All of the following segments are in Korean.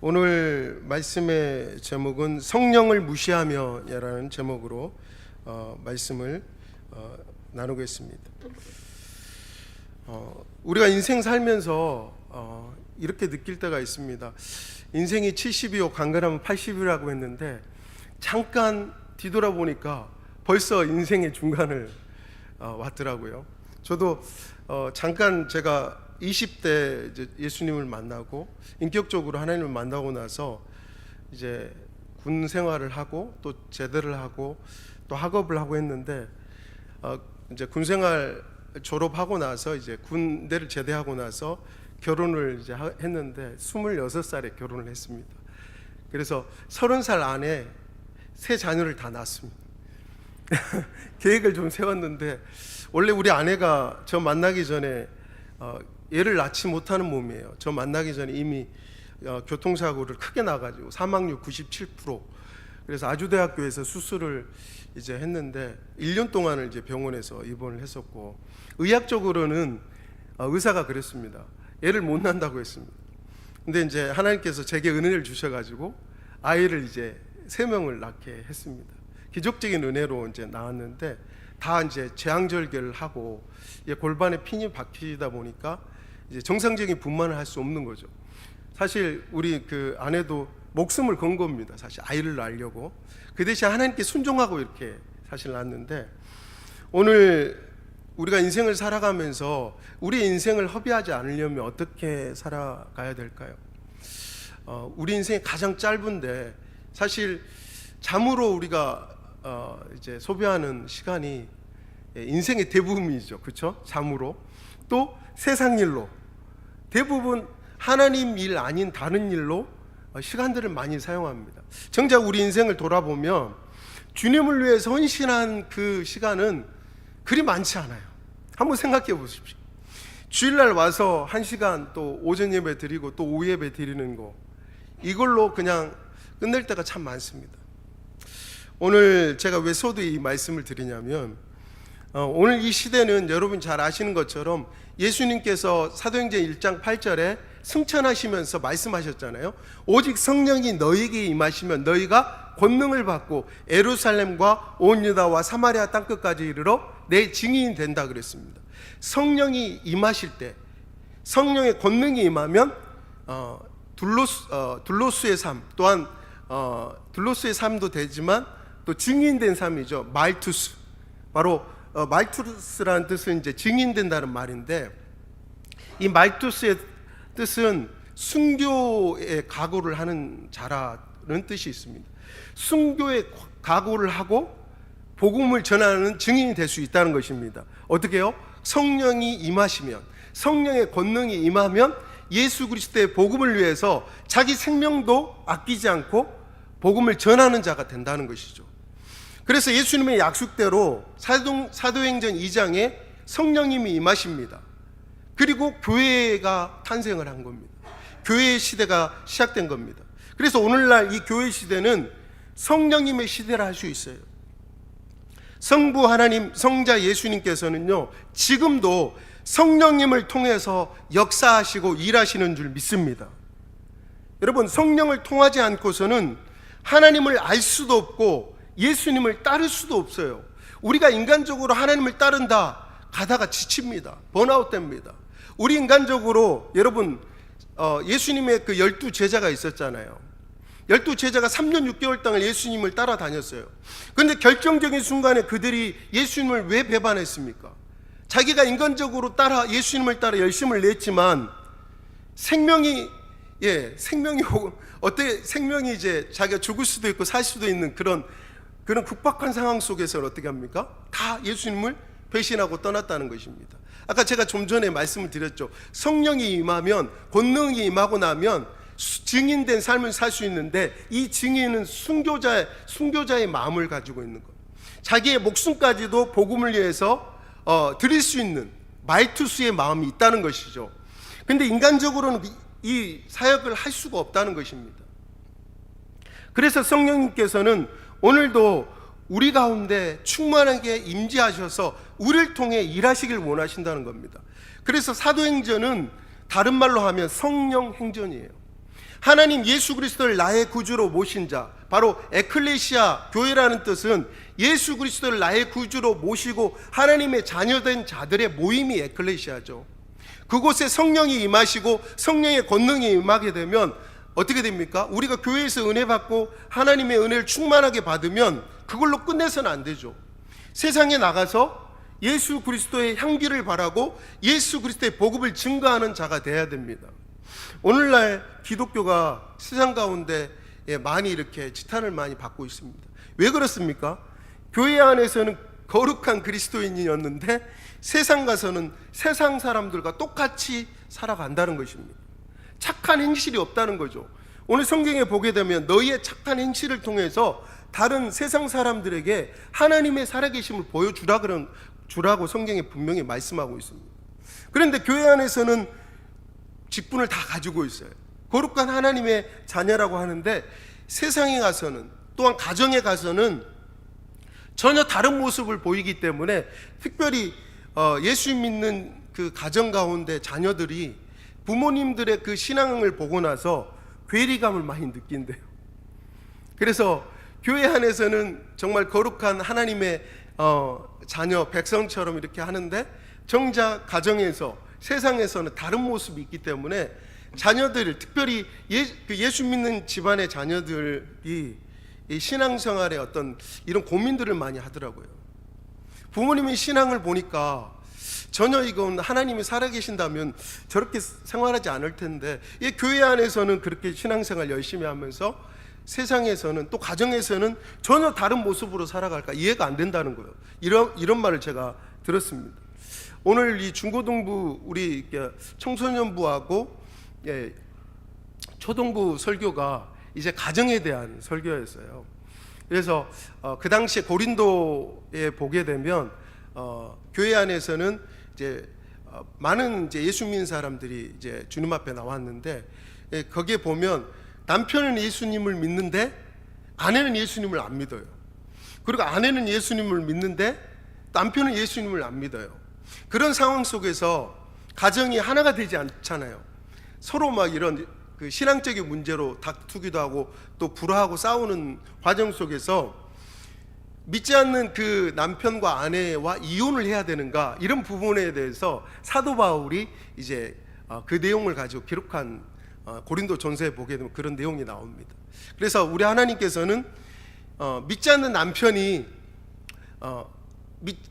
오늘 말씀의 제목은 성령을 무시하며라는 제목으로 말씀을 나누겠습니다. 우리가 인생 살면서 이렇게 느낄 때가 있습니다. 인생이 70이요 강건하면 80이라고 했는데 잠깐 뒤돌아보니까 벌써 인생의 중간을 왔더라고요. 저도 잠깐 제가 20대 이제 예수님을 만나고 인격적으로 하나님을 만나고 나서 이제 군 생활을 하고 또 제대를 하고 또 학업을 하고 했는데 이제 군 생활 졸업하고 나서 이제 군대를 제대하고 나서 결혼을 이제 했는데 26살에 결혼을 했습니다. 그래서 30살 안에 세 자녀를 다 낳았습니다. 계획을 좀 세웠는데 원래 우리 아내가 저 만나기 전에 애를 낳지 못하는 몸이에요. 저 만나기 전에 이미 교통사고를 크게 나가지고 사망률 97%. 그래서 아주대학교에서 수술을 이제 했는데 1년 동안을 이제 병원에서 입원을 했었고, 의학적으로는 의사가 그랬습니다. 애를 못 낳는다고 했습니다. 근데 이제 하나님께서 제게 은혜를 주셔가지고 아이를 이제 3명을 낳게 했습니다. 기적적인 은혜로 이제 낳았는데 다 이제 재앙절개를 하고 골반에 핀이 박히다 보니까 이제 정상적인 분만을 할 수 없는 거죠. 사실 우리 그 아내도 목숨을 건 겁니다. 사실 아이를 낳으려고. 그 대신 하나님께 순종하고 이렇게 사실 낳았는데, 오늘 우리가 인생을 살아가면서 우리 인생을 허비하지 않으려면 어떻게 살아가야 될까요? 우리 인생이 가장 짧은데 사실 잠으로 우리가 이제 소비하는 시간이 인생의 대부분이죠. 그렇죠? 잠으로. 또 세상 일로, 대부분 하나님 일 아닌 다른 일로 시간들을 많이 사용합니다. 정작 우리 인생을 돌아보면 주님을 위해서 헌신한 그 시간은 그리 많지 않아요. 한번 생각해 보십시오. 주일날 와서 1시간 또 오전 예배 드리고 또 오후 예배 드리는 거, 이걸로 그냥 끝낼 때가 참 많습니다. 오늘 제가 왜 소두에 이 말씀을 드리냐면, 오늘 이 시대는 여러분 잘 아시는 것처럼 예수님께서 사도행전 1장 8절에 승천하시면서 말씀하셨잖아요. 오직 성령이 너희에게 임하시면 너희가 권능을 받고 예루살렘과 온 유다와 사마리아 땅끝까지 이르러 내 증인이 된다 그랬습니다. 성령이 임하실 때, 성령의 권능이 임하면 둘로스의 삶, 또한 둘로스의 삶도 되지만 또 증인된 삶이죠. 말투스. 바로 말투스라는 뜻은 이제 증인된다는 말인데, 이 말투스의 뜻은 순교의 각오를 하는 자라는 뜻이 있습니다. 순교의 각오를 하고 복음을 전하는 증인이 될 수 있다는 것입니다. 어떻게요? 성령이 임하시면, 성령의 권능이 임하면 예수 그리스도의 복음을 위해서 자기 생명도 아끼지 않고 복음을 전하는 자가 된다는 것이죠. 그래서 예수님의 약속대로 사도행전 2장에 성령님이 임하십니다. 그리고 교회가 탄생을 한 겁니다. 교회의 시대가 시작된 겁니다. 그래서 오늘날 이 교회 시대는 성령님의 시대라 할 수 있어요. 성부 하나님, 성자 예수님께서는요, 지금도 성령님을 통해서 역사하시고 일하시는 줄 믿습니다. 여러분, 성령을 통하지 않고서는 하나님을 알 수도 없고 예수님을 따를 수도 없어요. 우리가 인간적으로 하나님을 따른다 가다가 지칩니다. 번아웃 됩니다. 우리 인간적으로, 여러분, 예수님의 그 12제자가 있었잖아요. 12제자가 3년 6개월 동안 예수님을 따라다녔어요. 그런데 결정적인 순간에 그들이 예수님을 왜 배반했습니까? 자기가 인간적으로 예수님을 따라 열심을 냈지만 생명이 이제 자기가 죽을 수도 있고 살 수도 있는 그런 국박한 상황 속에서 어떻게 합니까? 다 예수님을 배신하고 떠났다는 것입니다. 아까 제가 좀 전에 말씀을 드렸죠. 성령이 임하면, 권능이 임하고 나면 증인된 삶을 살 수 있는데, 이 증인은 순교자의 마음을 가지고 있는 것, 자기의 목숨까지도 복음을 위해서 드릴 수 있는 말투스의 마음이 있다는 것이죠. 근데 인간적으로는 이 사역을 할 수가 없다는 것입니다. 그래서 성령님께서는 오늘도 우리 가운데 충만하게 임재하셔서 우리를 통해 일하시길 원하신다는 겁니다. 그래서 사도행전은 다른 말로 하면 성령 행전이에요. 하나님 예수 그리스도를 나의 구주로 모신 자, 바로 에클레시아, 교회라는 뜻은 예수 그리스도를 나의 구주로 모시고 하나님의 자녀된 자들의 모임이 에클레시아죠. 그곳에 성령이 임하시고 성령의 권능이 임하게 되면 어떻게 됩니까? 우리가 교회에서 은혜 받고 하나님의 은혜를 충만하게 받으면 그걸로 끝내서는 안 되죠. 세상에 나가서 예수 그리스도의 향기를 바라고 예수 그리스도의 복음을 증거하는 자가 되어야 됩니다. 오늘날 기독교가 세상 가운데 많이 이렇게 지탄을 많이 받고 있습니다. 왜 그렇습니까? 교회 안에서는 거룩한 그리스도인이었는데 세상 가서는 세상 사람들과 똑같이 살아간다는 것입니다. 착한 행실이 없다는 거죠. 오늘 성경에 보게 되면 너희의 착한 행실을 통해서 다른 세상 사람들에게 하나님의 살아계심을 보여주라고 성경에 분명히 말씀하고 있습니다. 그런데 교회 안에서는 직분을 다 가지고 있어요. 거룩한 하나님의 자녀라고 하는데 세상에 가서는, 또한 가정에 가서는 전혀 다른 모습을 보이기 때문에 특별히 예수 믿는 그 가정 가운데 자녀들이 부모님들의 그 신앙을 보고 나서 괴리감을 많이 느낀대요. 그래서 교회 안에서는 정말 거룩한 하나님의 자녀, 백성처럼 이렇게 하는데 정작 가정에서, 세상에서는 다른 모습이 있기 때문에 자녀들, 특별히 예수 믿는 집안의 자녀들이 이 신앙생활에 어떤 이런 고민들을 많이 하더라고요. 부모님의 신앙을 보니까 전혀 이건 하나님이 살아계신다면 저렇게 생활하지 않을 텐데, 이 교회 안에서는 그렇게 신앙생활 열심히 하면서 세상에서는, 또 가정에서는 전혀 다른 모습으로 살아갈까 이해가 안 된다는 거예요. 이런 말을 제가 들었습니다. 오늘 이 중고등부 우리 청소년부하고 초등부 설교가 이제 가정에 대한 설교였어요. 그래서 그 당시에 고린도에 보게 되면 교회 안에서는 이제 많은 이제 예수 믿는 사람들이 이제 주님 앞에 나왔는데, 거기에 보면 남편은 예수님을 믿는데 아내는 예수님을 안 믿어요. 그리고 아내는 예수님을 믿는데 남편은 예수님을 안 믿어요. 그런 상황 속에서 가정이 하나가 되지 않잖아요. 서로 막 이런 그 신앙적인 문제로 다투기도 하고 또 불화하고 싸우는 과정 속에서 믿지 않는 그 남편과 아내와 이혼을 해야 되는가, 이런 부분에 대해서 사도 바울이 이제 그 내용을 가지고 기록한 고린도 전서에 보게 되면 그런 내용이 나옵니다. 그래서 우리 하나님께서는 믿지 않는 남편이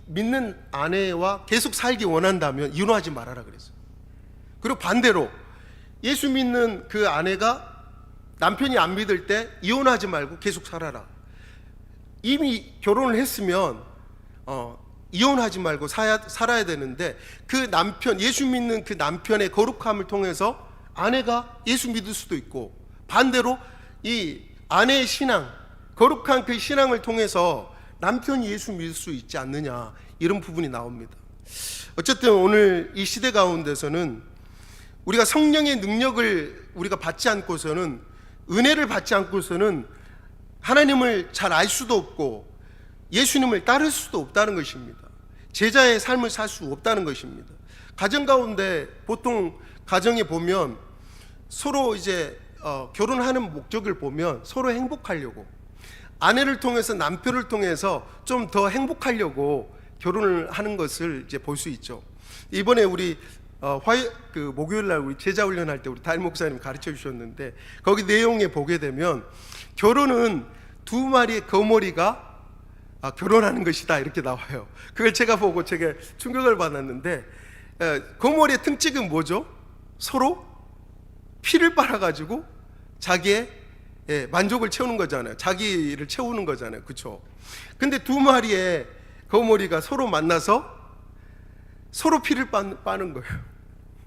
믿는 아내와 계속 살기 원한다면 이혼하지 말아라 그랬어요. 그리고 반대로 예수 믿는 그 아내가 남편이 안 믿을 때 이혼하지 말고 계속 살아라. 이미 결혼을 했으면 이혼하지 말고 살아야 되는데, 그 남편, 예수 믿는 그 남편의 거룩함을 통해서 아내가 예수 믿을 수도 있고, 반대로 이 아내의 신앙, 거룩한 그 신앙을 통해서 남편이 예수 믿을 수 있지 않느냐, 이런 부분이 나옵니다. 어쨌든 오늘 이 시대 가운데서는 우리가 성령의 능력을 우리가 받지 않고서는, 은혜를 받지 않고서는 하나님을 잘 알 수도 없고 예수님을 따를 수도 없다는 것입니다. 제자의 삶을 살 수 없다는 것입니다. 가정 가운데 보통 가정에 보면 서로 이제 결혼하는 목적을 보면 서로 행복하려고, 아내를 통해서 남편을 통해서 좀 더 행복하려고 결혼을 하는 것을 이제 볼 수 있죠. 이번에 우리 목요일 날 우리 제자 훈련할 때 우리 담임 목사님 가르쳐 주셨는데, 거기 내용에 보게 되면 결혼은 두 마리의 거머리가 결혼하는 것이다, 이렇게 나와요. 그걸 제가 보고 제가 충격을 받았는데, 거머리의 특징은 뭐죠? 서로 피를 빨아가지고 자기의 만족을 채우는 거잖아요. 자기를 채우는 거잖아요. 그렇죠? 근데 두 마리의 거머리가 서로 만나서 서로 피를 빠는 거예요.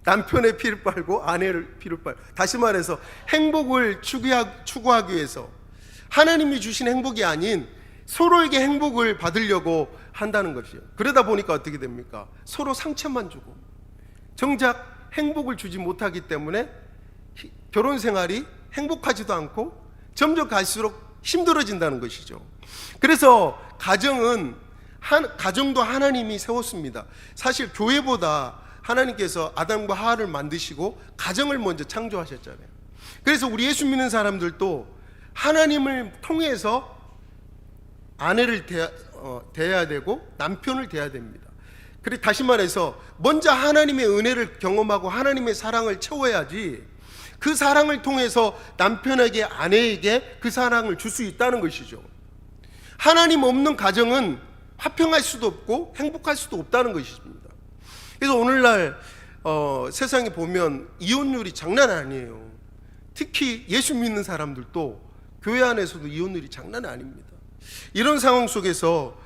남편의 피를 빨고 아내를 피를 빨고, 다시 말해서 행복을 추구하기 위해서 하나님이 주신 행복이 아닌 서로에게 행복을 받으려고 한다는 것이에요. 그러다 보니까 어떻게 됩니까? 서로 상처만 주고, 정작 행복을 주지 못하기 때문에 결혼 생활이 행복하지도 않고 점점 갈수록 힘들어진다는 것이죠. 그래서 가정도 하나님이 세웠습니다. 사실 교회보다 하나님께서 아담과 하와를 만드시고 가정을 먼저 창조하셨잖아요. 그래서 우리 예수 믿는 사람들도 하나님을 통해서 아내를 대해야 되고 남편을 대해야 됩니다. 그리고 다시 말해서 먼저 하나님의 은혜를 경험하고 하나님의 사랑을 채워야지 그 사랑을 통해서 남편에게 아내에게 그 사랑을 줄 수 있다는 것이죠. 하나님 없는 가정은 화평할 수도 없고 행복할 수도 없다는 것입니다. 그래서 오늘날 세상에 보면 이혼율이 장난 아니에요. 특히 예수 믿는 사람들도 교회 안에서도 이혼율이 장난 아닙니다. 이런 상황 속에서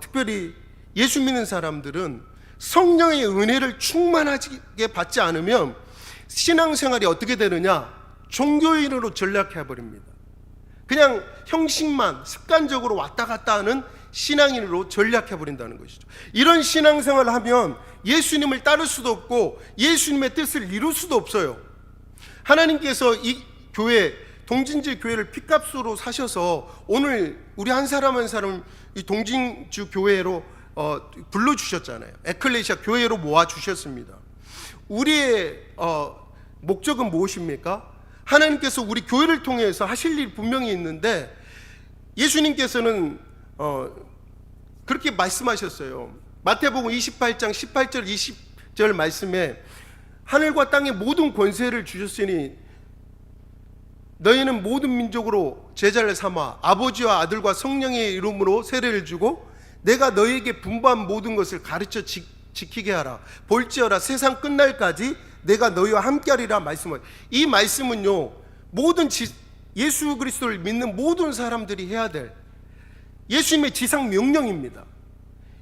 특별히 예수 믿는 사람들은 성령의 은혜를 충만하게 받지 않으면 신앙생활이 어떻게 되느냐? 종교인으로 전락해버립니다. 그냥 형식만 습관적으로 왔다 갔다 하는 신앙인으로 전락해버린다는 것이죠. 이런 신앙생활을 하면 예수님을 따를 수도 없고 예수님의 뜻을 이룰 수도 없어요. 하나님께서 이 교회, 동진주 교회를 핏값으로 사셔서 오늘 우리 한 사람 한 사람 이 동진주 교회로 불러주셨잖아요. 에클레시아 교회로 모아주셨습니다. 우리의 목적은 무엇입니까? 하나님께서 우리 교회를 통해서 하실 일 분명히 있는데 예수님께서는 그렇게 말씀하셨어요. 마태복음 28장 18절 20절 말씀에 하늘과 땅의 모든 권세를 주셨으니 너희는 모든 민족으로 제자를 삼아 아버지와 아들과 성령의 이름으로 세례를 주고 내가 너희에게 분부한 모든 것을 가르쳐 지키게 하라. 볼지어다 세상 끝날까지 내가 너희와 함께하리라 말씀을. 이 말씀은요, 모든 예수 그리스도를 믿는 모든 사람들이 해야 될 예수님의 지상 명령입니다.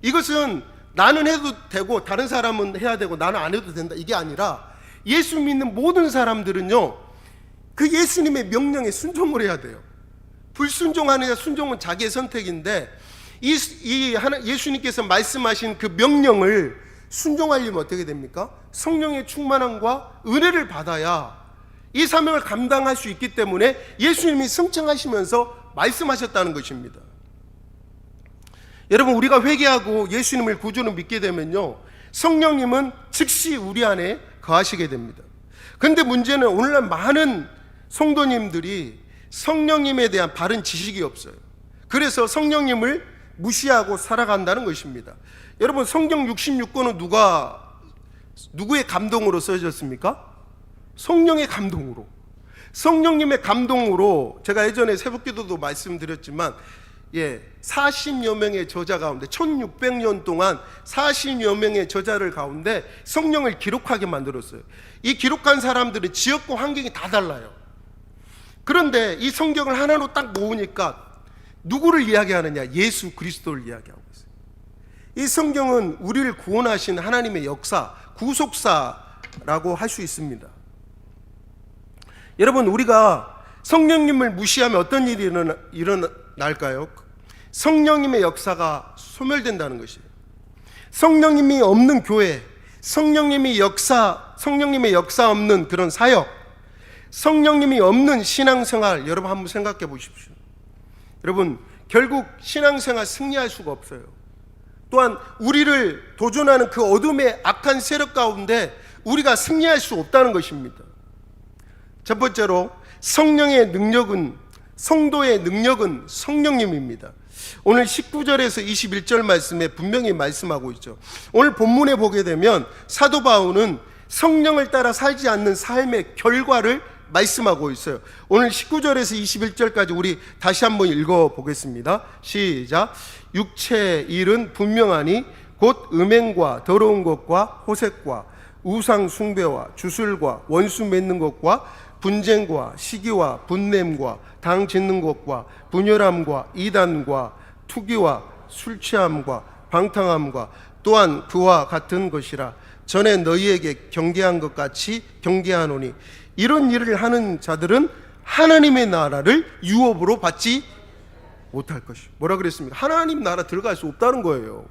이것은 나는 해도 되고 다른 사람은 해야 되고 나는 안 해도 된다, 이게 아니라 예수 믿는 모든 사람들은요, 그 예수님의 명령에 순종을 해야 돼요. 불순종하느냐 순종은 자기의 선택인데 예수님께서 말씀하신 그 명령을 순종하려면 어떻게 됩니까? 성령의 충만함과 은혜를 받아야 이 사명을 감당할 수 있기 때문에 예수님이 승천하시면서 말씀하셨다는 것입니다. 여러분, 우리가 회개하고 예수님을 구주로 믿게 되면요, 성령님은 즉시 우리 안에 거하시게 됩니다. 그런데 문제는 오늘날 많은 성도님들이 성령님에 대한 바른 지식이 없어요. 그래서 성령님을 무시하고 살아간다는 것입니다. 여러분, 성경 66권은 누구의 감동으로 써졌습니까? 성령의 감동으로. 성령님의 감동으로. 제가 예전에 새벽기도도 말씀드렸지만 40여 명의 저자 가운데 1600년 동안 40여 명의 저자를 가운데 성령을 기록하게 만들었어요. 이 기록한 사람들은 지역과 환경이 다 달라요. 그런데 이 성경을 하나로 딱 모으니까 누구를 이야기하느냐? 예수 그리스도를 이야기하고 있어요. 이 성경은 우리를 구원하신 하나님의 역사, 구속사라고 할 수 있습니다. 여러분, 우리가 성령님을 무시하면 어떤 일이 일어날까요? 성령님의 역사가 소멸된다는 것이에요. 성령님이 없는 교회, 성령님의 역사 없는 그런 사역, 성령님이 없는 신앙생활, 여러분 한번 생각해 보십시오. 여러분, 결국 신앙생활 승리할 수가 없어요. 또한 우리를 도전하는 그 어둠의 악한 세력 가운데 우리가 승리할 수 없다는 것입니다. 첫 번째로 성령의 능력은, 성도의 능력은 성령님입니다. 오늘 19절에서 21절 말씀에 분명히 말씀하고 있죠. 오늘 본문에 보게 되면 사도 바울은 성령을 따라 살지 않는 삶의 결과를 말씀하고 있어요. 오늘 19절에서 21절까지 우리 다시 한번 읽어보겠습니다. 시작. 육체의 일은 분명하니 곧 음행과 더러운 것과 호색과 우상 숭배와 주술과 원수 맺는 것과 분쟁과 시기와 분냄과 당 짓는 것과 분열함과 이단과 투기와 술취함과 방탕함과 또한 그와 같은 것이라. 전에 너희에게 경계한 것 같이 경계하노니 이런 일을 하는 자들은 하나님의 나라를 유업으로 받지 못할 것이. 뭐라 그랬습니까? 하나님 나라 들어갈 수 없다는 거예요.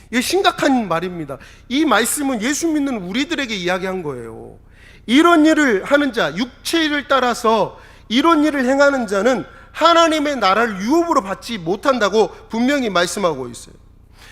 이게 심각한 말입니다. 이 말씀은 예수 믿는 우리들에게 이야기한 거예요. 이런 일을 하는 자, 육체를 따라서 이런 일을 행하는 자는 하나님의 나라를 유업으로 받지 못한다고 분명히 말씀하고 있어요.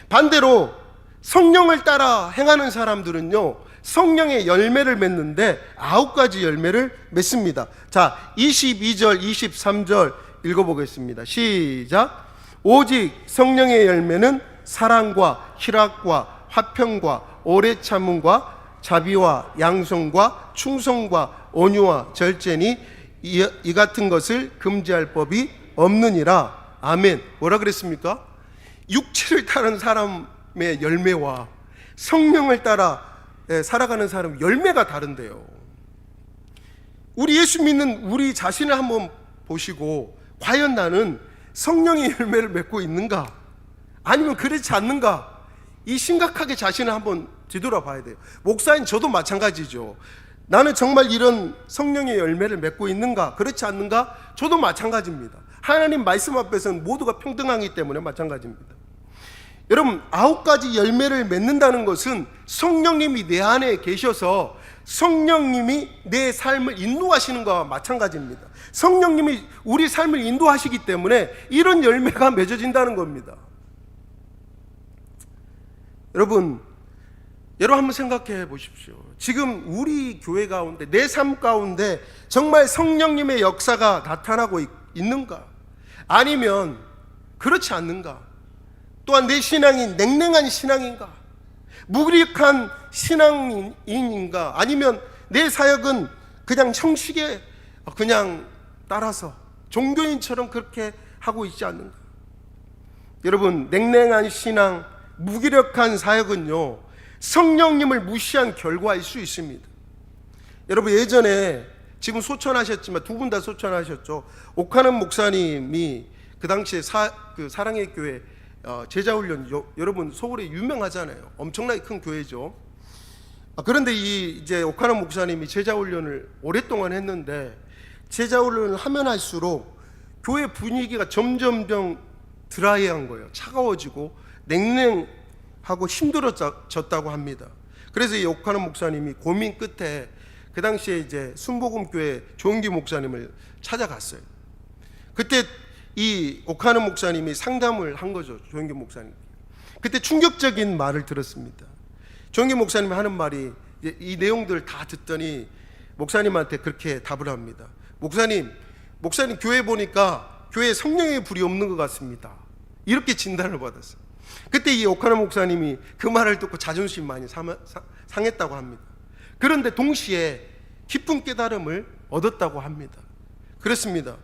반대로 성령을 따라 행하는 사람들은요, 성령의 열매를 맺는데 9가지 열매를 맺습니다. 자, 22절 23절 읽어보겠습니다. 시작. 오직 성령의 열매는 사랑과 희락과 화평과 오래 참음과 자비와 양성과 충성과 온유와 절제니 이 같은 것을 금지할 법이 없느니라. 아멘. 뭐라 그랬습니까? 육체를 따른 사람의 열매와 성령을 따라 살아가는 사람 열매가 다른데요. 우리 예수 믿는 우리 자신을 한번 보시고, 과연 나는 성령의 열매를 맺고 있는가, 아니면 그렇지 않는가, 이 심각하게 자신을 한번 뒤돌아봐야 돼요. 목사인 저도 마찬가지죠. 나는 정말 이런 성령의 열매를 맺고 있는가, 그렇지 않는가, 저도 마찬가지입니다. 하나님 말씀 앞에서는 모두가 평등하기 때문에 마찬가지입니다. 여러분, 9가지 열매를 맺는다는 것은 성령님이 내 안에 계셔서 성령님이 내 삶을 인도하시는 것과 마찬가지입니다. 성령님이 우리 삶을 인도하시기 때문에 이런 열매가 맺어진다는 겁니다. 여러분 한번 생각해 보십시오. 지금 우리 교회 가운데, 내 삶 가운데 정말 성령님의 역사가 나타나고 있는가, 아니면 그렇지 않는가, 또한 내 신앙이 냉랭한 신앙인가, 무기력한 신앙인인가, 아니면 내 사역은 그냥 형식에 그냥 따라서 종교인처럼 그렇게 하고 있지 않는가. 여러분, 냉랭한 신앙, 무기력한 사역은요, 성령님을 무시한 결과일 수 있습니다. 여러분, 예전에, 지금 소천하셨지만 두 분 다 소천하셨죠. 오카는 목사님이 그 당시에 사랑의 교회 제자훈련, 여러분 서울에 유명하잖아요. 엄청나게 큰 교회죠. 그런데 이제 오카는 목사님이 제자훈련을 오랫동안 했는데, 제자훈련을 하면 할수록 교회 분위기가 점점점 드라이한 거예요. 차가워지고 냉랭하고 힘들어졌다고 합니다. 그래서 이 오카는 목사님이 고민 끝에 그 당시에 이제 순복음교회 조은기 목사님을 찾아갔어요. 그때 이 오카는 목사님이 상담을 한 거죠. 조은기 목사님. 그때 충격적인 말을 들었습니다. 조은기 목사님이 하는 말이, 이 내용들을 다 듣더니 목사님한테 그렇게 답을 합니다. 목사님 교회 보니까 교회에 성령의 불이 없는 것 같습니다. 이렇게 진단을 받았어요. 그때 이 오카는 목사님이 그 말을 듣고 자존심 많이 상했다고 합니다. 그런데 동시에 깊은 깨달음을 얻었다고 합니다. 그렇습니다.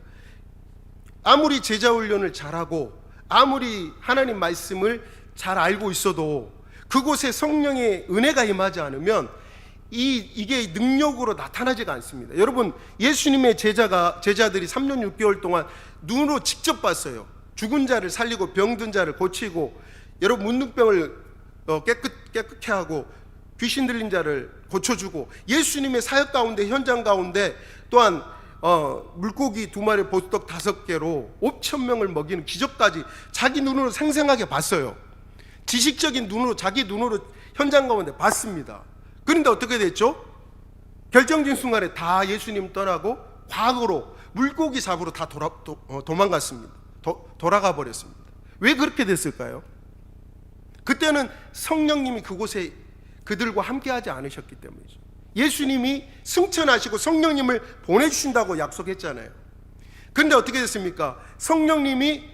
아무리 제자훈련을 잘하고 아무리 하나님 말씀을 잘 알고 있어도 그곳에 성령의 은혜가 임하지 않으면 이게 능력으로 나타나지가 않습니다. 여러분, 예수님의 제자들이 3년 6개월 동안 눈으로 직접 봤어요. 죽은 자를 살리고 병든 자를 고치고, 여러분 문둥병을 깨끗게 하고 귀신 들린 자를 고쳐주고, 예수님의 사역 가운데, 현장 가운데 또한 물고기 2마리 보떡 5개로 5,000명을 먹이는 기적까지 자기 눈으로 생생하게 봤어요. 지식적인 눈으로, 자기 눈으로 현장 가운데 봤습니다. 그런데 어떻게 됐죠? 결정적인 순간에 다 예수님 떠나고 과거로 물고기 잡으러 다 도망갔습니다. 돌아가 버렸습니다. 왜 그렇게 됐을까요? 그때는 성령님이 그곳에 그들과 함께하지 않으셨기 때문이죠. 예수님이 승천하시고 성령님을 보내주신다고 약속했잖아요. 그런데 어떻게 됐습니까? 성령님이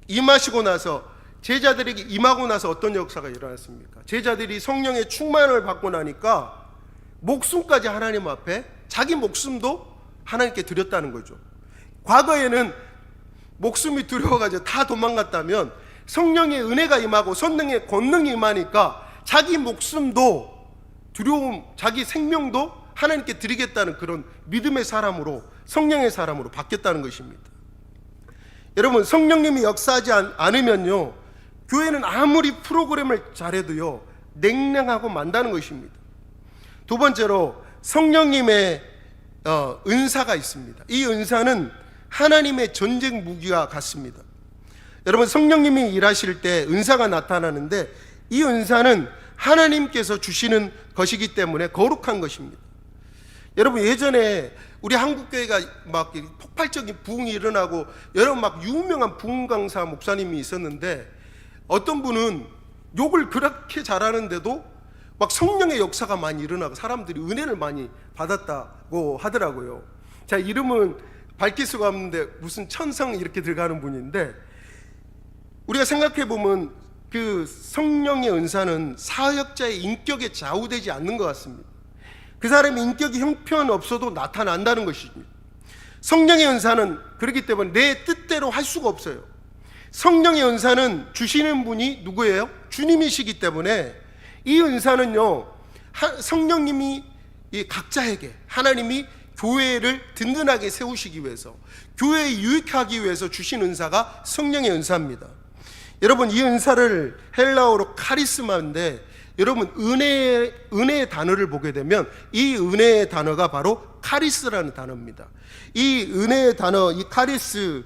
임하시고 나서, 제자들에게 임하고 나서 어떤 역사가 일어났습니까? 제자들이 성령의 충만을 받고 나니까 목숨까지 하나님 앞에, 자기 목숨도 하나님께 드렸다는 거죠. 과거에는 목숨이 두려워가지고 다 도망갔다면 성령의 은혜가 임하고 성령의 권능이 임하니까 자기 목숨도, 두려움, 자기 생명도 하나님께 드리겠다는 그런 믿음의 사람으로, 성령의 사람으로 바뀌었다는 것입니다. 여러분, 성령님이 역사하지 않으면요, 교회는 아무리 프로그램을 잘해도요 냉랭하고 만다는 것입니다. 두 번째로, 성령님의 은사가 있습니다. 이 은사는 하나님의 전쟁 무기와 같습니다. 여러분, 성령님이 일하실 때 은사가 나타나는데, 이 은사는 하나님께서 주시는 것이기 때문에 거룩한 것입니다. 여러분, 예전에 우리 한국교회가 막 폭발적인 부흥이 일어나고 여러 막 유명한 부흥 강사 목사님이 있었는데, 어떤 분은 욕을 그렇게 잘하는데도 막 성령의 역사가 많이 일어나고 사람들이 은혜를 많이 받았다고 하더라고요. 자, 이름은 밝힐 수가 없는데 무슨 천성 이렇게 들어가는 분인데, 우리가 생각해 보면 그 성령의 은사는 사역자의 인격에 좌우되지 않는 것 같습니다. 그 사람의 인격이 형편없어도 나타난다는 것입니다. 성령의 은사는 그렇기 때문에 내 뜻대로 할 수가 없어요. 성령의 은사는 주시는 분이 누구예요? 주님이시기 때문에 이 은사는요, 성령님이 이 각자에게, 하나님이 교회를 든든하게 세우시기 위해서, 교회에 유익하기 위해서 주신 은사가 성령의 은사입니다. 여러분, 이 은사를 헬라어로 카리스마인데, 여러분 은혜의 단어를 보게 되면 이 은혜의 단어가 바로 카리스라는 단어입니다. 이 은혜의 단어, 이 카리스는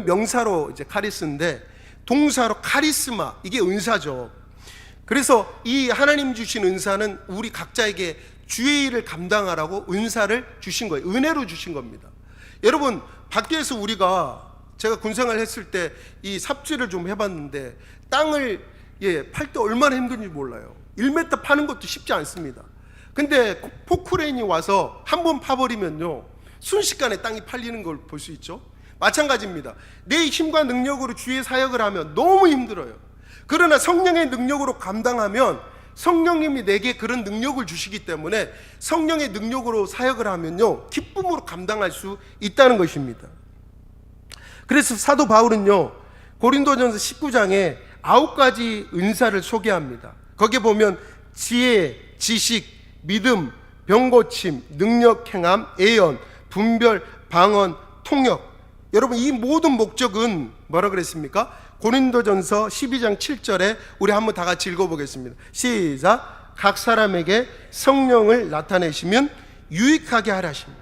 명사로 이제 카리스인데, 동사로 카리스마, 이게 은사죠. 그래서 이 하나님 주신 은사는 우리 각자에게 주의 일을 감당하라고 은사를 주신 거예요. 은혜로 주신 겁니다. 여러분, 밖에서 제가 군생활 했을 때 이 삽질을 좀 해봤는데, 땅을 팔 때 얼마나 힘든지 몰라요. 1m 파는 것도 쉽지 않습니다. 근데 포크레인이 와서 한 번 파버리면요, 순식간에 땅이 팔리는 걸 볼 수 있죠. 마찬가지입니다. 내 힘과 능력으로 주의 사역을 하면 너무 힘들어요. 그러나 성령의 능력으로 감당하면 성령님이 내게 그런 능력을 주시기 때문에 성령의 능력으로 사역을 하면요, 기쁨으로 감당할 수 있다는 것입니다. 그래서 사도 바울은요, 고린도전서 19장에 9가지 은사를 소개합니다. 거기에 보면 지혜, 지식, 믿음, 병고침, 능력, 행함, 애연, 분별, 방언, 통역. 여러분, 이 모든 목적은 뭐라 그랬습니까? 고린도전서 12장 7절에 우리 한번 다 같이 읽어보겠습니다. 시작. 각 사람에게 성령을 나타내시면 유익하게 하라 하십니다.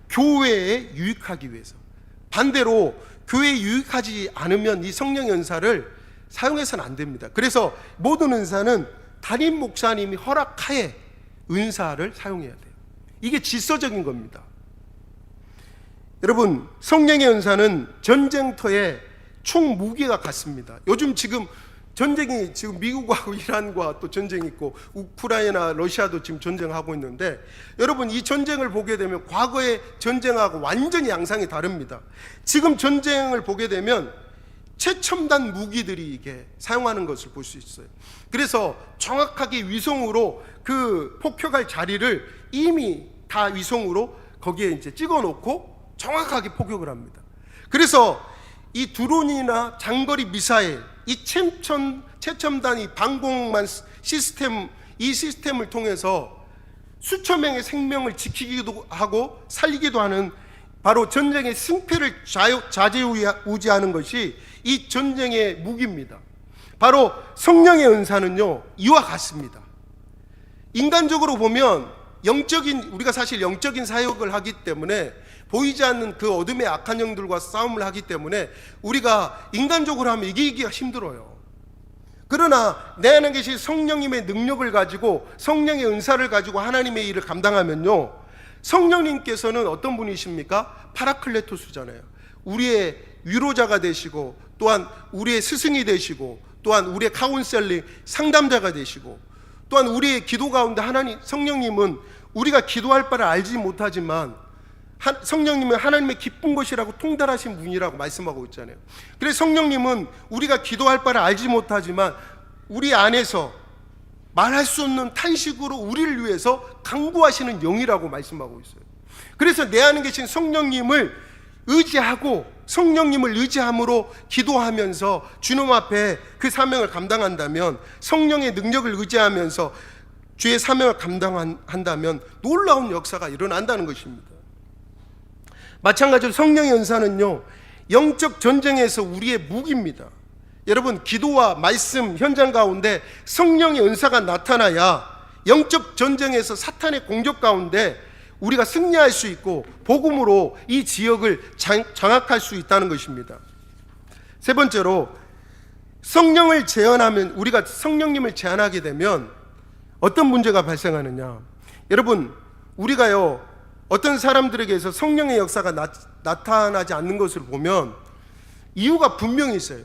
교회에 유익하기 위해서. 반대로 교회에 유익하지 않으면 이 성령의 은사를 사용해서는 안 됩니다. 그래서 모든 은사는 담임 목사님이 허락하에 은사를 사용해야 돼요. 이게 질서적인 겁니다. 여러분, 성령의 은사는 전쟁터의 총 무기가 같습니다. 요즘 지금 전쟁이 지금 미국하고 이란과 또 전쟁이 있고 우크라이나 러시아도 지금 전쟁하고 있는데, 여러분, 이 전쟁을 보게 되면 과거의 전쟁하고 완전히 양상이 다릅니다. 지금 전쟁을 보게 되면 최첨단 무기들이 이게 사용하는 것을 볼 수 있어요. 그래서 정확하게 위성으로 그 폭격할 자리를 이미 다 위성으로 거기에 이제 찍어 놓고 정확하게 폭격을 합니다. 그래서 이 드론이나 장거리 미사일, 이 최첨단 이 방공망 시스템, 이 시스템을 통해서 수천 명의 생명을 지키기도 하고 살리기도 하는, 바로 전쟁의 승패를 좌지우지하는 것이 이 전쟁의 무기입니다. 바로 성령의 은사는요, 이와 같습니다. 인간적으로 보면 우리가 사실 영적인 사역을 하기 때문에 보이지 않는 그 어둠의 악한 영들과 싸움을 하기 때문에 우리가 인간적으로 하면 이기기가 힘들어요. 그러나 내 안에 계신 성령님의 능력을 가지고, 성령의 은사를 가지고 하나님의 일을 감당하면요, 성령님께서는 어떤 분이십니까? 파라클레토스잖아요. 우리의 위로자가 되시고, 또한 우리의 스승이 되시고, 또한 우리의 카운셀링 상담자가 되시고, 또한 우리의 기도 가운데 성령님은 우리가 기도할 바를 알지 못하지만 성령님은 하나님의 기쁜 것이라고 통달하신 분이라고 말씀하고 있잖아요. 그래서 성령님은 우리가 기도할 바를 알지 못하지만 우리 안에서 말할 수 없는 탄식으로 우리를 위해서 간구하시는 영이라고 말씀하고 있어요. 그래서 내 안에 계신 성령님을 의지하고, 성령님을 의지함으로 기도하면서 주님 앞에 그 사명을 감당한다면, 성령의 능력을 의지하면서 주의 사명을 감당한다면 놀라운 역사가 일어난다는 것입니다. 마찬가지로 성령의 은사는요, 영적 전쟁에서 우리의 무기입니다. 여러분, 기도와 말씀 현장 가운데 성령의 은사가 나타나야 영적 전쟁에서 사탄의 공격 가운데 우리가 승리할 수 있고 복음으로 이 지역을 장악할 수 있다는 것입니다. 세 번째로, 성령을 제한하면, 우리가 성령님을 제한하게 되면 어떤 문제가 발생하느냐. 여러분, 우리가요, 어떤 사람들에게서 성령의 역사가 나타나지 않는 것을 보면 이유가 분명히 있어요.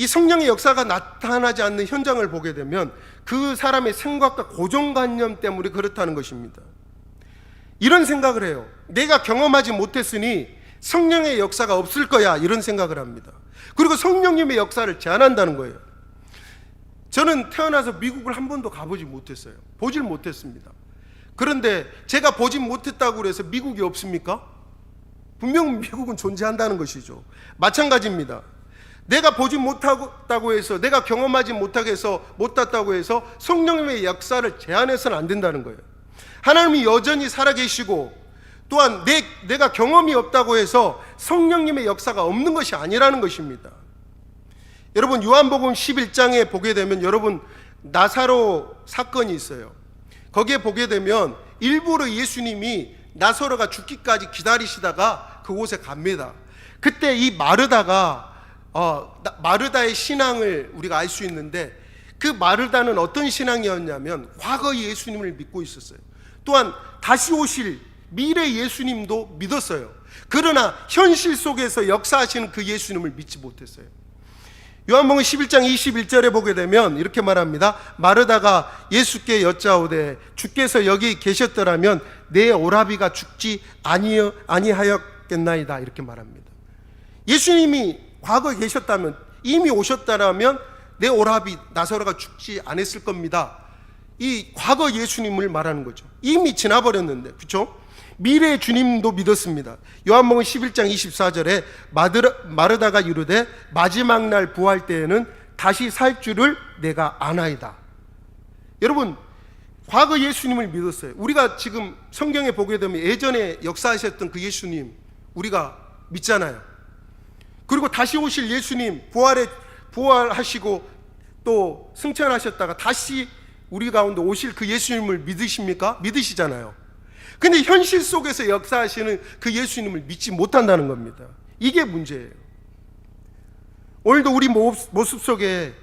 이 성령의 역사가 나타나지 않는 현장을 보게 되면 그 사람의 생각과 고정관념 때문에 그렇다는 것입니다. 이런 생각을 해요. 내가 경험하지 못했으니 성령의 역사가 없을 거야, 이런 생각을 합니다. 그리고 성령님의 역사를 제한한다는 거예요. 저는 태어나서 미국을 한 번도 가보지 못했어요. 보질 못했습니다. 그런데 제가 보지 못했다고 해서 미국이 없습니까? 분명 미국은 존재한다는 것이죠. 마찬가지입니다. 내가 보지 못했다고 해서, 내가 경험하지 못했다고 해서 성령님의 역사를 제한해서는 안 된다는 거예요. 하나님이 여전히 살아계시고, 또한 내가 경험이 없다고 해서 성령님의 역사가 없는 것이 아니라는 것입니다. 여러분, 요한복음 11장에 보게 되면 여러분 나사로 사건이 있어요. 거기에 보게 되면 일부러 예수님이 나사로가 죽기까지 기다리시다가 그곳에 갑니다. 그때 이 마르다의 신앙을 우리가 알 수 있는데, 그 마르다는 어떤 신앙이었냐면 과거 예수님을 믿고 있었어요. 또한 다시 오실 미래 예수님도 믿었어요. 그러나 현실 속에서 역사하시는 그 예수님을 믿지 못했어요. 요한복음 11장 21절에 보게 되면 이렇게 말합니다. 마르다가 예수께 여짜오되 주께서 여기 계셨더라면 내 오라비가 죽지 아니하였겠나이다, 이렇게 말합니다. 예수님이 과거에 계셨다면, 이미 오셨다면 내 오라비 나사로가 죽지 않았을 겁니다. 이 과거 예수님을 말하는 거죠. 이미 지나버렸는데, 그렇죠? 미래의 주님도 믿었습니다. 요한복음 11장 24절에 마르다가 이르되 마지막 날 부활 때에는 다시 살 줄을 내가 아나이다. 여러분, 과거 예수님을 믿었어요. 우리가 지금 성경에 보게 되면 예전에 역사하셨던 그 예수님 우리가 믿잖아요. 그리고 다시 오실 예수님, 부활하시고 또 승천하셨다가 다시 우리 가운데 오실 그 예수님을 믿으십니까? 믿으시잖아요. 근데 현실 속에서 역사하시는 그 예수님을 믿지 못한다는 겁니다. 이게 문제예요. 오늘도 우리 모습 속에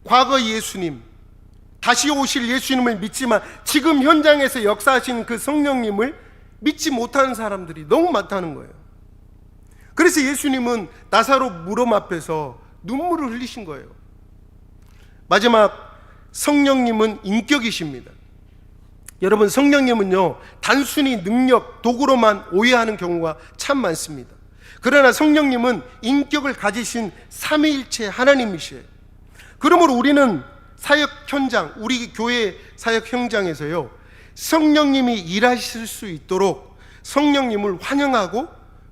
과거 예수님, 다시 오실 예수님을 믿지만 지금 현장에서 역사하시는 그 성령님을 믿지 못하는 사람들이 너무 많다는 거예요. 그래서 예수님은 나사로 무덤 앞에서 눈물을 흘리신 거예요. 마지막, 성령님은 인격이십니다. 여러분, 성령님은요, 단순히 능력, 도구로만 오해하는 경우가 참 많습니다. 그러나 성령님은 인격을 가지신 삼위일체 하나님이시에요. 그러므로 우리는 사역 현장, 우리 교회 사역 현장에서요, 성령님이 일하실 수 있도록 성령님을 환영하고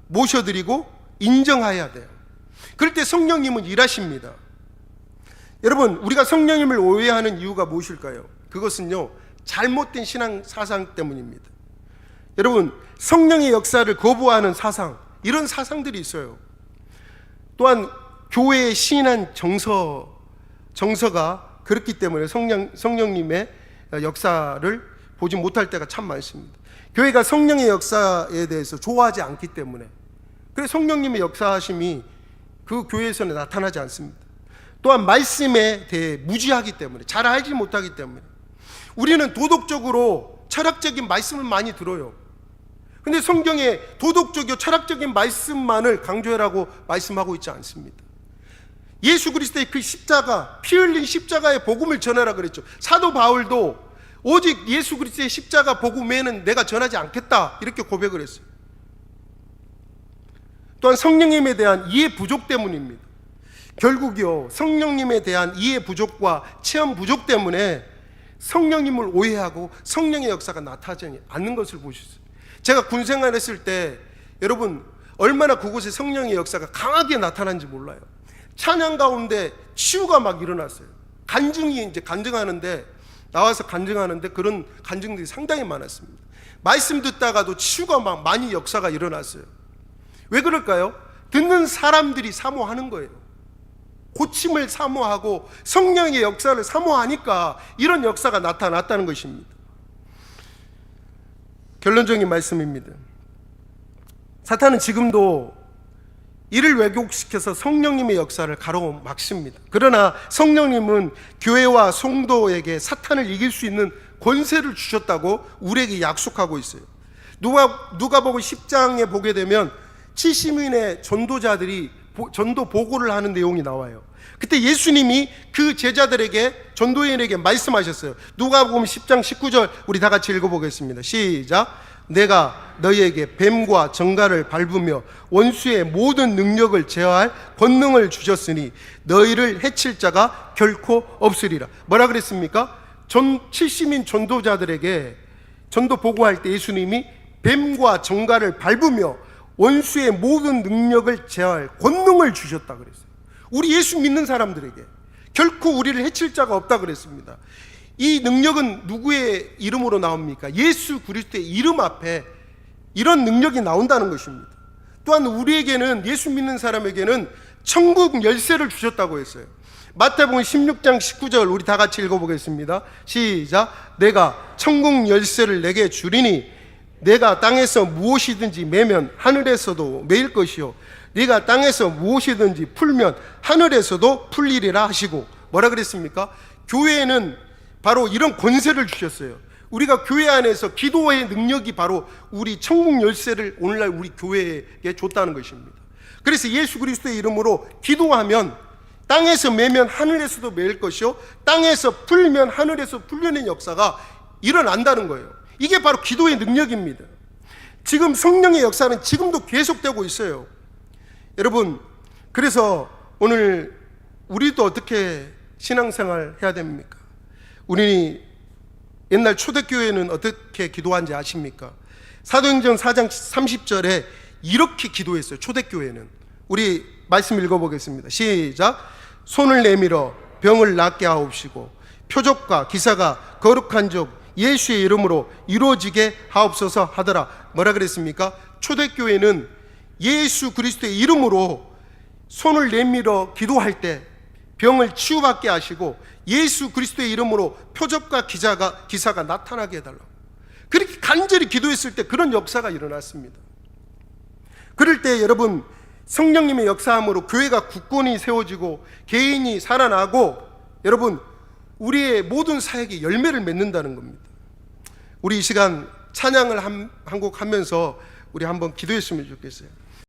모셔드리고 인정해야 돼요. 그럴 때 성령님은 일하십니다. 여러분, 우리가 성령님을 오해하는 이유가 무엇일까요? 그것은요, 잘못된 신앙 사상 때문입니다. 여러분, 성령의 역사를 거부하는 사상, 이런 사상들이 있어요. 또한 교회의 신한 정서가 그렇기 때문에 성령님의 역사를 보지 못할 때가 참 많습니다. 교회가 성령의 역사에 대해서 좋아하지 않기 때문에, 그래서 성령님의 역사하심이 그 교회에서는 나타나지 않습니다. 또한 말씀에 대해 무지하기 때문에, 잘 알지 못하기 때문에. 우리는 도덕적으로 철학적인 말씀을 많이 들어요. 근데 성경에 도덕적이고 철학적인 말씀만을 강조하라고 말씀하고 있지 않습니다. 예수 그리스도의 그 십자가, 피 흘린 십자가의 복음을 전하라 그랬죠. 사도 바울도 오직 예수 그리스도의 십자가 복음 외에는 내가 전하지 않겠다, 이렇게 고백을 했어요. 또한 성령님에 대한 이해 부족 때문입니다. 결국요, 성령님에 대한 이해 부족과 체험 부족 때문에 성령님을 오해하고 성령의 역사가 나타나지 않는 것을 보셨어요. 제가 군 생활했을 때 여러분, 얼마나 그곳에 성령의 역사가 강하게 나타난지 몰라요. 찬양 가운데 치유가 막 일어났어요. 간증하는데, 나와서 간증하는데 그런 간증들이 상당히 많았습니다. 말씀 듣다가도 치유가 막 많이 역사가 일어났어요. 왜 그럴까요? 듣는 사람들이 사모하는 거예요. 고침을 사모하고 성령의 역사를 사모하니까 이런 역사가 나타났다는 것입니다. 결론적인 말씀입니다. 사탄은 지금도 이를 왜곡시켜서 성령님의 역사를 가로막습니다. 그러나 성령님은 교회와 성도에게 사탄을 이길 수 있는 권세를 주셨다고 우리에게 약속하고 있어요. 누가복음 10장에 보게 되면 70인의 전도자들이 전도 보고를 하는 내용이 나와요. 그때 예수님이 그 제자들에게, 전도인에게 말씀하셨어요. 누가복음 10장 19절 우리 다 같이 읽어보겠습니다. 시작. 내가 너희에게 뱀과 정갈을 밟으며 원수의 모든 능력을 제어할 권능을 주셨으니 너희를 해칠 자가 결코 없으리라. 뭐라 그랬습니까? 70인 전도자들에게 전도 보고할 때 예수님이 뱀과 정갈을 밟으며 원수의 모든 능력을 제어할 권능을 주셨다 그랬어요. 우리 예수 믿는 사람들에게 결코 우리를 해칠 자가 없다 그랬습니다. 이 능력은 누구의 이름으로 나옵니까? 예수 그리스도의 이름 앞에 이런 능력이 나온다는 것입니다. 또한 우리에게는, 예수 믿는 사람에게는 천국 열쇠를 주셨다고 했어요. 마태복음 16장 19절 우리 다 같이 읽어보겠습니다. 시작. 내가 천국 열쇠를 내게 주리니 내가 땅에서 무엇이든지 매면 하늘에서도 매일 것이요 네가 땅에서 무엇이든지 풀면 하늘에서도 풀리리라 하시고, 뭐라 그랬습니까? 교회에는 바로 이런 권세를 주셨어요. 우리가 교회 안에서 기도의 능력이 바로 우리 천국 열쇠를 오늘날 우리 교회에 줬다는 것입니다. 그래서 예수 그리스도의 이름으로 기도하면 땅에서 매면 하늘에서도 매일 것이요 땅에서 풀면 하늘에서 풀리는 역사가 일어난다는 거예요. 이게 바로 기도의 능력입니다. 지금 성령의 역사는 지금도 계속되고 있어요. 여러분, 그래서 오늘 우리도 어떻게 신앙생활 해야 됩니까? 우리 옛날 초대교회는 어떻게 기도한지 아십니까? 사도행전 4장 30절에 이렇게 기도했어요. 초대교회는. 우리 말씀 읽어보겠습니다. 시작. 손을 내밀어 병을 낫게 하옵시고 표적과 기사가 거룩한 적 예수의 이름으로 이루어지게 하옵소서 하더라. 뭐라 그랬습니까? 초대교회는 예수 그리스도의 이름으로 손을 내밀어 기도할 때 병을 치유받게 하시고 예수 그리스도의 이름으로 표적과 기사가 나타나게 해달라고, 그렇게 간절히 기도했을 때 그런 역사가 일어났습니다. 그럴 때 여러분, 성령님의 역사함으로 교회가 굳건히 세워지고 개인이 살아나고, 여러분, 우리의 모든 사역이 열매를 맺는다는 겁니다. 우리 이 시간 찬양을 한 곡 하면서 우리 한번 기도했으면 좋겠어요.